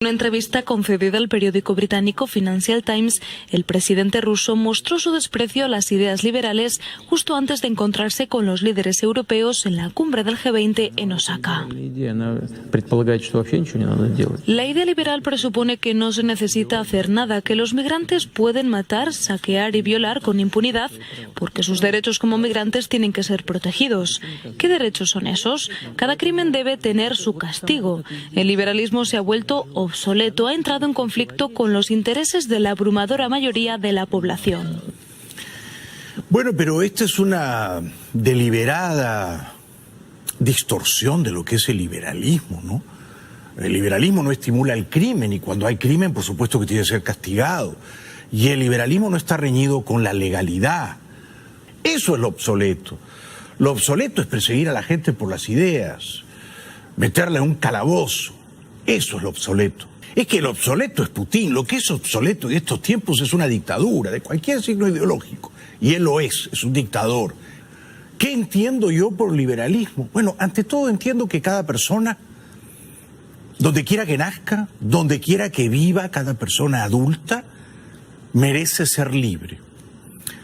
En una entrevista concedida al periódico británico Financial Times, el presidente ruso mostró su desprecio a las ideas liberales justo antes de encontrarse con los líderes europeos en la cumbre del G20 en Osaka. La idea liberal presupone que no se necesita hacer nada, que los migrantes pueden matar, saquear y violar con impunidad, porque sus derechos como migrantes tienen que ser protegidos. ¿Qué derechos son esos? Cada crimen debe tener su castigo. El liberalismo se ha vuelto obsoleto, ha entrado en conflicto con los intereses de la abrumadora mayoría de la población. Bueno, pero esta es una deliberada distorsión de lo que es el liberalismo, ¿no? El liberalismo no estimula el crimen y cuando hay crimen, por supuesto que tiene que ser castigado. Y el liberalismo no está reñido con la legalidad. Eso es lo obsoleto. Lo obsoleto es perseguir a la gente por las ideas, meterla en un calabozo. Eso es lo obsoleto. Es que lo obsoleto es Putin. Lo que es obsoleto en estos tiempos es una dictadura de cualquier signo ideológico. Y él lo es un dictador. ¿Qué entiendo yo por liberalismo? Bueno, ante todo entiendo que cada persona, donde quiera que nazca, donde quiera que viva, cada persona adulta, merece ser libre.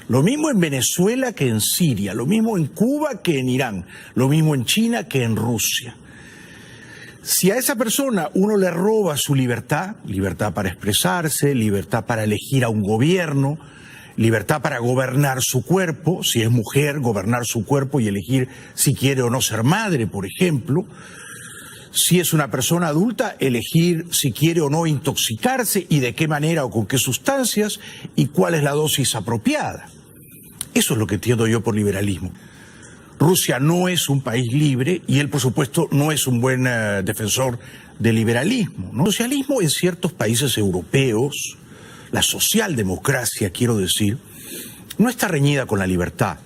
Lo mismo en Venezuela que en Siria, lo mismo en Cuba que en Irán, lo mismo en China que en Rusia. Si a esa persona uno le roba su libertad, libertad para expresarse, libertad para elegir a un gobierno, libertad para gobernar su cuerpo, si es mujer, gobernar su cuerpo y elegir si quiere o no ser madre, por ejemplo. Si es una persona adulta, elegir si quiere o no intoxicarse y de qué manera o con qué sustancias y cuál es la dosis apropiada. Eso es lo que entiendo yo por liberalismo. Rusia no es un país libre y él, por supuesto, no es un buen defensor del liberalismo, ¿no? El socialismo en ciertos países europeos, la socialdemocracia, quiero decir, no está reñida con la libertad.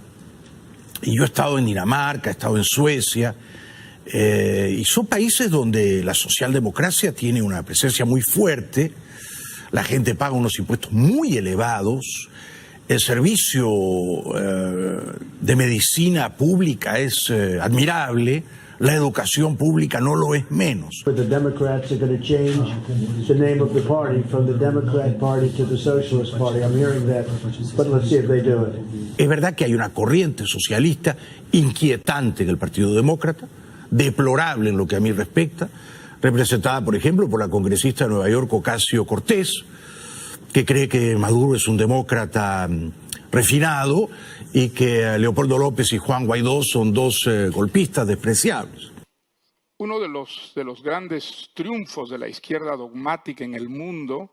Y yo he estado en Dinamarca, he estado en Suecia, y son países donde la socialdemocracia tiene una presencia muy fuerte, la gente paga unos impuestos muy elevados, el servicio de medicina pública es admirable, la educación pública no lo es menos. The Democrats are going to change the name of the party from the Democrat Party to the Socialist Party. I'm hearing that, but let's see if they do it. Es verdad que hay una corriente socialista inquietante en el Partido Demócrata, deplorable en lo que a mí respecta, representada, por ejemplo, por la congresista de Nueva York, Ocasio-Cortez, que cree que Maduro es un demócrata refinado y que Leopoldo López y Juan Guaidó son dos golpistas despreciables. Uno de los grandes triunfos de la izquierda dogmática en el mundo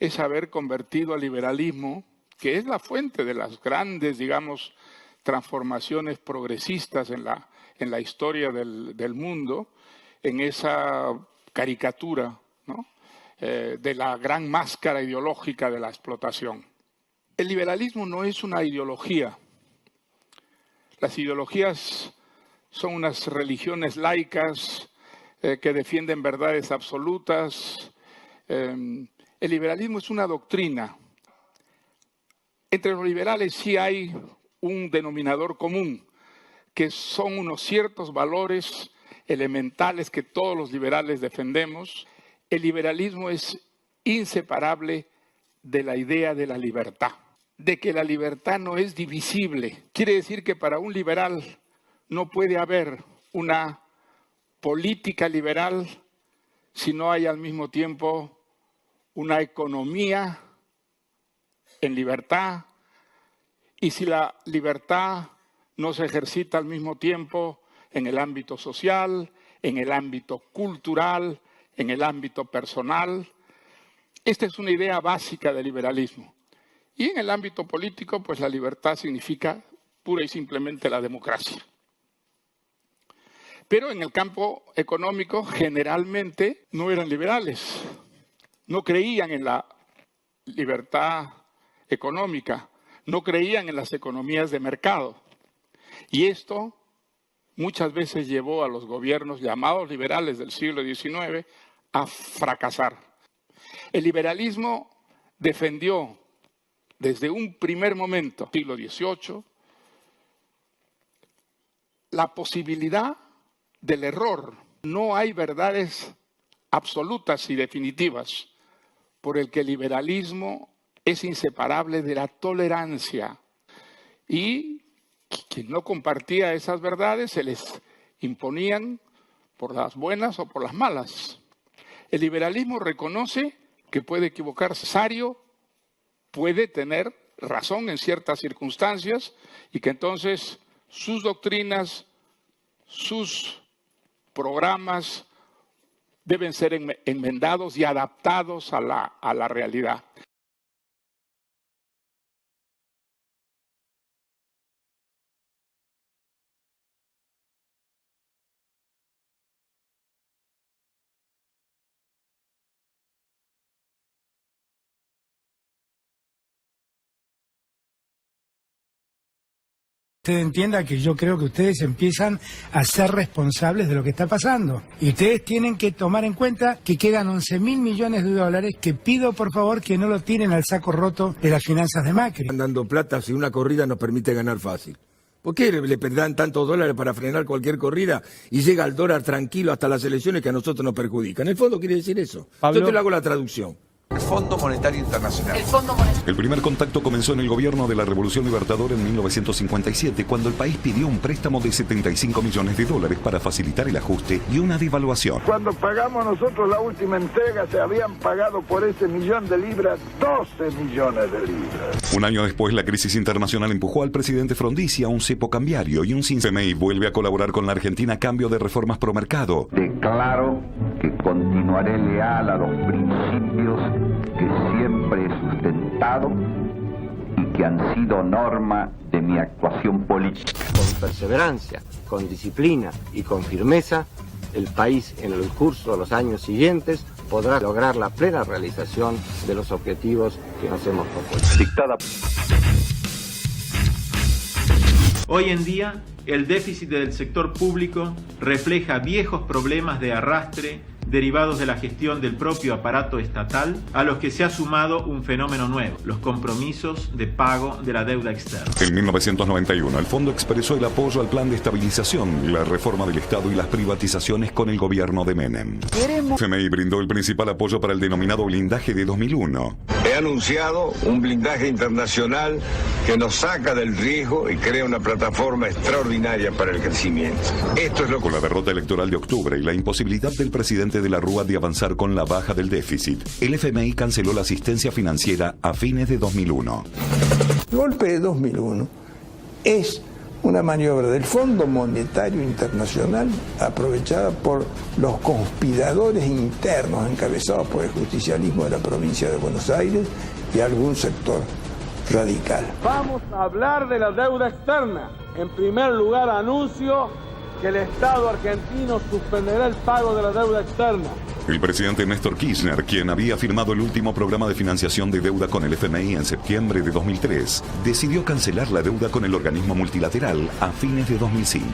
es haber convertido al liberalismo, que es la fuente de las grandes, digamos, transformaciones progresistas en la historia del mundo, en esa caricatura, ¿no?, de la gran máscara ideológica de la explotación. El liberalismo no es una ideología. Las ideologías son unas religiones laicas que defienden verdades absolutas. El liberalismo es una doctrina. Entre los liberales sí hay un denominador común, que son unos ciertos valores elementales que todos los liberales defendemos. El liberalismo es inseparable de la idea de la libertad, de que la libertad no es divisible. Quiere decir que para un liberal no puede haber una política liberal si no hay al mismo tiempo una economía en libertad, y si la libertad no se ejercita al mismo tiempo en el ámbito social, en el ámbito cultural, en el ámbito personal. Esta es una idea básica del liberalismo. Y en el ámbito político, pues la libertad significa pura y simplemente la democracia. Pero en el campo económico, generalmente no eran liberales. No creían en la libertad económica, no creían en las economías de mercado. Y esto muchas veces llevó a los gobiernos llamados liberales del siglo XIX a fracasar. El liberalismo defendió desde un primer momento, siglo XVIII, la posibilidad del error. No hay verdades absolutas y definitivas por el que el liberalismo es inseparable de la tolerancia. Y quien no compartía esas verdades se les imponían por las buenas o por las malas. El liberalismo reconoce que puede equivocarse, puede tener razón en ciertas circunstancias y que entonces sus doctrinas, sus programas deben ser enmendados y adaptados a la realidad. Usted entienda que yo creo que ustedes empiezan a ser responsables de lo que está pasando. Y ustedes tienen que tomar en cuenta que quedan 11.000 millones de dólares que pido por favor que no lo tiren al saco roto de las finanzas de Macri. Están dando plata si una corrida nos permite ganar fácil. ¿Por qué le dan tantos dólares para frenar cualquier corrida y llega el dólar tranquilo hasta las elecciones que a nosotros nos perjudican? En el fondo quiere decir eso. Pablo. Yo te le hago la traducción. El Fondo Monetario Internacional. El primer contacto comenzó en el gobierno de la Revolución Libertadora en 1957, cuando el país pidió un préstamo de 75 millones de dólares para facilitar el ajuste y una devaluación. Cuando pagamos nosotros la última entrega, se habían pagado por ese millón de libras 12 millones de libras. Un año después, la crisis internacional empujó al presidente Frondizi a un cepo cambiario y un FMI vuelve a colaborar con la Argentina a cambio de reformas pro mercado. Declaro que continuaré leal a los principios que siempre he sustentado y que han sido norma de mi actuación política. Con perseverancia, con disciplina y con firmeza, el país en el curso de los años siguientes podrá lograr la plena realización de los objetivos que nos hemos propuesto. Dictada. Hoy en día, el déficit del sector público refleja viejos problemas de arrastre derivados de la gestión del propio aparato estatal, a los que se ha sumado un fenómeno nuevo, los compromisos de pago de la deuda externa. En 1991, el fondo expresó el apoyo al plan de estabilización, la reforma del Estado y las privatizaciones con el gobierno de Menem. FMI brindó el principal apoyo para el denominado blindaje de 2001. He anunciado un blindaje internacional que nos saca del riesgo y crea una plataforma extraordinaria para el crecimiento. Esto es lo que... Con la derrota electoral de octubre y la imposibilidad del presidente de la Rúa de avanzar con la baja del déficit, el FMI canceló la asistencia financiera a fines de 2001. El golpe de 2001 es una maniobra del Fondo Monetario Internacional aprovechada por los conspiradores internos encabezados por el justicialismo de la provincia de Buenos Aires y algún sector radical. Vamos a hablar de la deuda externa. En primer lugar, anuncio que el Estado argentino suspenderá el pago de la deuda externa. El presidente Néstor Kirchner, quien había firmado el último programa de financiación de deuda con el FMI en septiembre de 2003, decidió cancelar la deuda con el organismo multilateral a fines de 2005.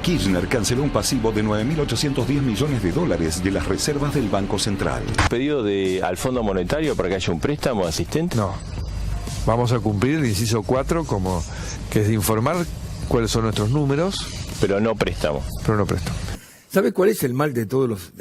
Kirchner canceló un pasivo de 9.810 millones de dólares de las reservas del Banco Central. ¿Pedido al Fondo Monetario para que haya un préstamo asistente? No. Vamos a cumplir el inciso 4, que es de informar cuáles son nuestros números. Pero no préstamo. ¿Sabe cuál es el mal de todos los...?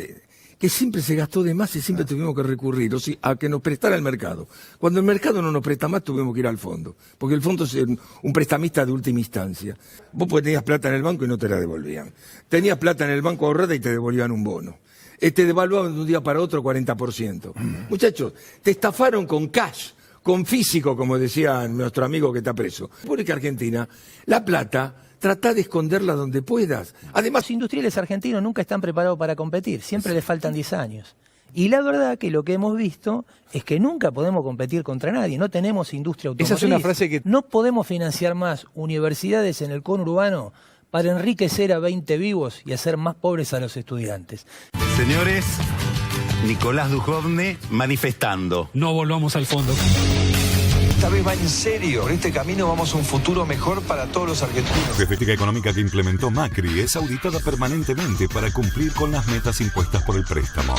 Que siempre se gastó de más y siempre tuvimos que recurrir a que nos prestara el mercado. Cuando el mercado no nos presta más, tuvimos que ir al fondo. Porque el fondo es un prestamista de última instancia. Vos tenías plata en el banco y no te la devolvían. Tenías plata en el banco ahorrada y te devolvían un bono. Te devaluaban de un día para otro 40%. Muchachos, te estafaron con cash, con físico, como decía nuestro amigo que está preso. República Argentina, la plata... Trata de esconderla donde puedas. Además, los industriales argentinos nunca están preparados para competir, siempre les faltan 10 años. Y la verdad que lo que hemos visto es que nunca podemos competir contra nadie, no tenemos industria automotriz. Esa es una frase que... No podemos financiar más universidades en el conurbano para enriquecer a 20 vivos y hacer más pobres a los estudiantes. Señores, Nicolás Dujovne manifestando. No volvamos al fondo. esta vez va en serio. Por este camino vamos a un futuro mejor para todos los argentinos. La política económica que implementó Macri es auditada permanentemente para cumplir con las metas impuestas por el préstamo.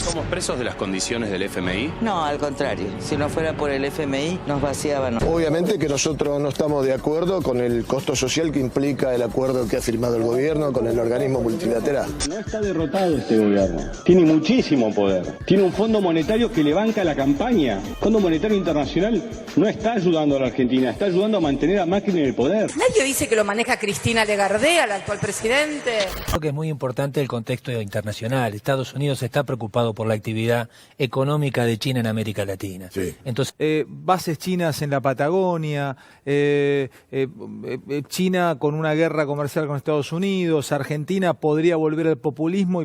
¿Somos presos de las condiciones del FMI? No, al contrario. Si no fuera por el FMI, nos vaciaban. Obviamente que nosotros no estamos de acuerdo con el costo social que implica el acuerdo que ha firmado el gobierno con el organismo multilateral. No está derrotado este gobierno. Tiene muchísimo poder. Tiene un Fondo Monetario que le banca la campaña. El Fondo Monetario Internacional no está ayudando a la Argentina, está ayudando a mantener a Macri en el poder. Nadie dice que lo maneja Cristina Legardé, la actual presidente. Creo que es muy importante el contexto internacional. Estados Unidos está preocupado por la actividad económica de China en América Latina. Sí. Entonces, bases chinas en la Patagonia, China con una guerra comercial con Estados Unidos, Argentina podría volver al populismo y